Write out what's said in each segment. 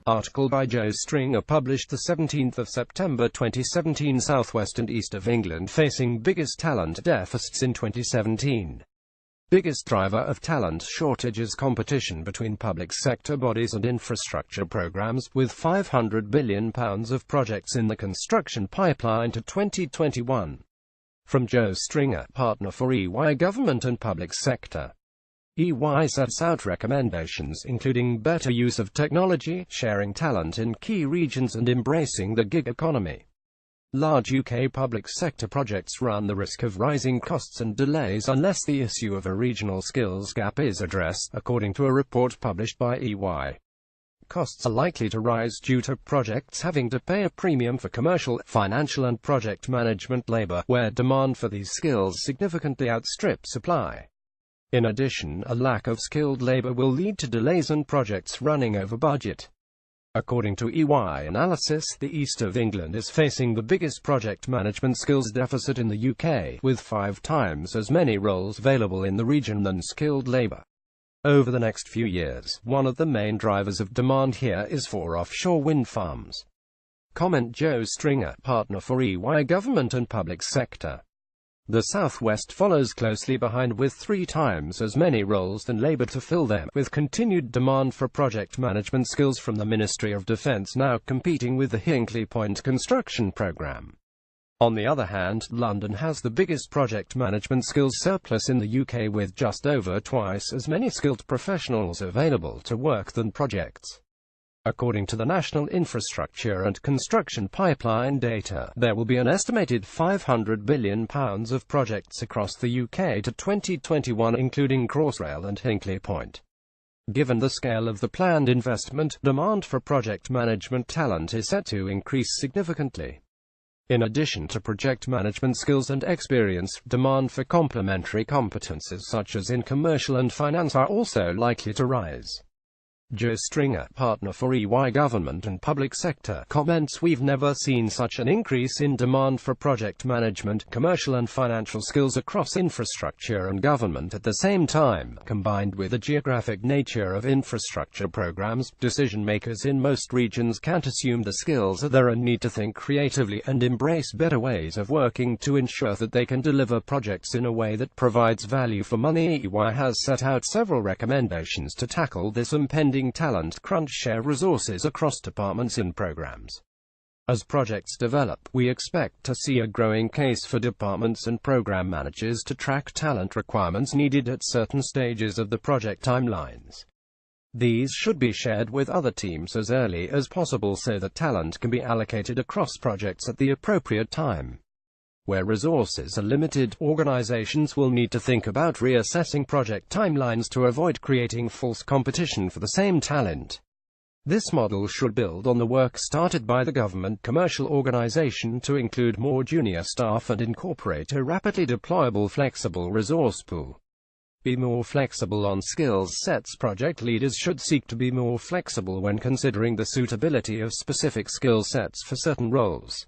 Article by Joe Stringer, published 17 September 2017. South West and East of England facing biggest talent deficits in 2017. Biggest driver of talent shortages: competition between public sector bodies and infrastructure programs, with £500 billion of projects in the construction pipeline to 2021. From Joe Stringer, partner for EY Government and Public Sector. EY sets out recommendations including better use of technology, sharing talent in key regions and embracing the gig economy. Large UK public sector projects run the risk of rising costs and delays unless the issue of a regional skills gap is addressed, according to a report published by EY. Costs are likely to rise due to projects having to pay a premium for commercial, financial and project management labour, where demand for these skills significantly outstrips supply. In addition, a lack of skilled labour will lead to delays and projects running over budget. According to EY analysis, the East of England is facing the biggest project management skills deficit in the UK, with 5 times as many roles available in the region than skilled labour. Over the next few years, one of the main drivers of demand here is for offshore wind farms. Comment Joe Stringer, partner for EY Government and Public Sector. The South West follows closely behind with 3 times as many roles than labour to fill them, with continued demand for project management skills from the Ministry of Defence now competing with the Hinkley Point construction programme. On the other hand, London has the biggest project management skills surplus in the UK, with just over twice as many skilled professionals available to work than projects. According to the National Infrastructure and Construction Pipeline data, there will be an estimated £500 billion of projects across the UK to 2021, including Crossrail and Hinkley Point. Given the scale of the planned investment, demand for project management talent is set to increase significantly. In addition to project management skills and experience, demand for complementary competences such as in commercial and finance are also likely to rise. Joe Stringer, partner for EY Government and Public Sector, comments, "We've never seen such an increase in demand for project management, commercial and financial skills across infrastructure and government at the same time. Combined with the geographic nature of infrastructure programs, decision makers in most regions can't assume the skills are there and need to think creatively and embrace better ways of working to ensure that they can deliver projects in a way that provides value for money." EY has set out several recommendations to tackle this impending talent crunch: share resources across departments in programs. As projects develop, we expect to see a growing case for departments and program managers to track talent requirements needed at certain stages of the project timelines. These should be shared with other teams as early as possible so that talent can be allocated across projects at the appropriate time. Where resources are limited, organizations will need to think about reassessing project timelines to avoid creating false competition for the same talent. This model should build on the work started by the government commercial organization to include more junior staff and incorporate a rapidly deployable flexible resource pool. Be more flexible on skills sets. Project leaders should seek to be more flexible when considering the suitability of specific skill sets for certain roles.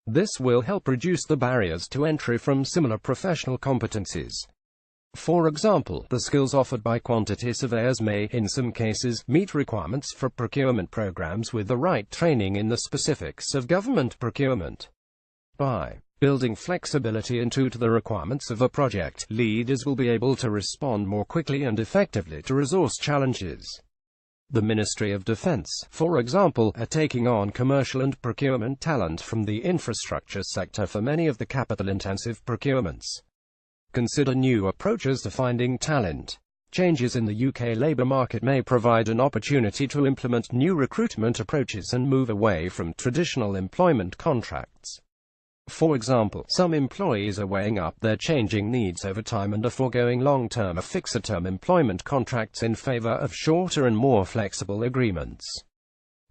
This will help reduce the barriers to entry from similar professional competencies. For example, the skills offered by quantity surveyors may, in some cases, meet requirements for procurement programs with the right training in the specifics of government procurement. By building flexibility into the requirements of a project, leaders will be able to respond more quickly and effectively to resource challenges. The Ministry of Defence, for example, are taking on commercial and procurement talent from the infrastructure sector for many of the capital-intensive procurements. Consider new approaches to finding talent. Changes in the UK labour market may provide an opportunity to implement new recruitment approaches and move away from traditional employment contracts. For example, some employees are weighing up their changing needs over time and are foregoing long-term or fixed-term employment contracts in favour of shorter and more flexible agreements.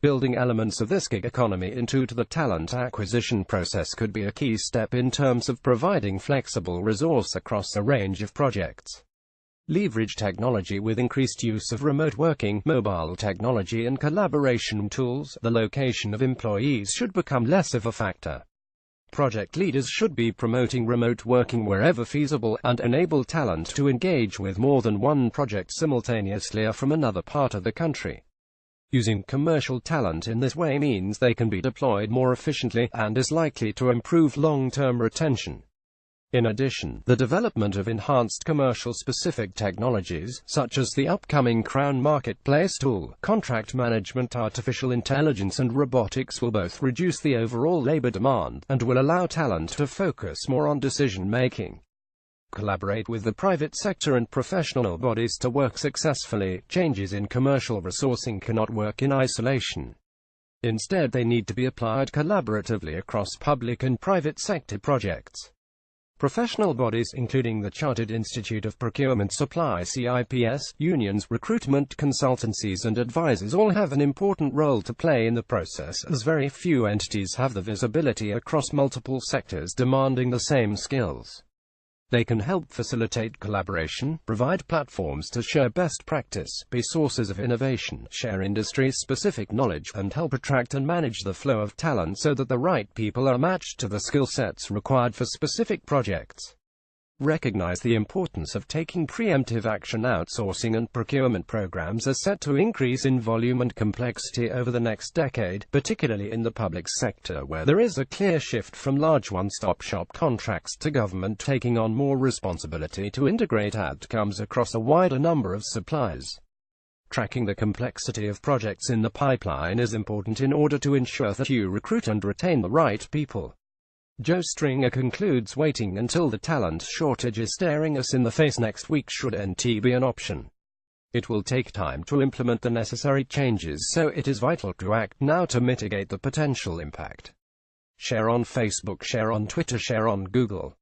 Building elements of this gig economy into the talent acquisition process could be a key step in terms of providing flexible resource across a range of projects. Leverage technology with increased use of remote working, mobile technology and collaboration tools. The location of employees should become less of a factor. Project leaders should be promoting remote working wherever feasible, and enable talent to engage with more than one project simultaneously or from another part of the country. Using commercial talent in this way means they can be deployed more efficiently, and is likely to improve long-term retention. In addition, the development of enhanced commercial-specific technologies, such as the upcoming Crown Marketplace tool, contract management, artificial intelligence and robotics will both reduce the overall labor demand, and will allow talent to focus more on decision-making. Collaborate with the private sector and professional bodies to work successfully. Changes in commercial resourcing cannot work in isolation. Instead, they need to be applied collaboratively across public and private sector projects. Professional bodies, including the Chartered Institute of Procurement Supply (CIPS), unions, recruitment consultancies and advisors all have an important role to play in the process, as very few entities have the visibility across multiple sectors demanding the same skills. They can help facilitate collaboration, provide platforms to share best practice, be sources of innovation, share industry-specific knowledge, and help attract and manage the flow of talent so that the right people are matched to the skill sets required for specific projects. Recognize the importance of taking preemptive action. Outsourcing and procurement programs are set to increase in volume and complexity over the next decade, particularly in the public sector, where there is a clear shift from large one-stop-shop contracts to government taking on more responsibility to integrate outcomes across a wider number of suppliers. Tracking the complexity of projects in the pipeline is important in order to ensure that you recruit and retain the right people. Joe Stringer concludes, waiting until the talent shortage is staring us in the face next week should NT be an option. It will take time to implement the necessary changes, so it is vital to act now to mitigate the potential impact. Share on Facebook, share on Twitter, share on Google.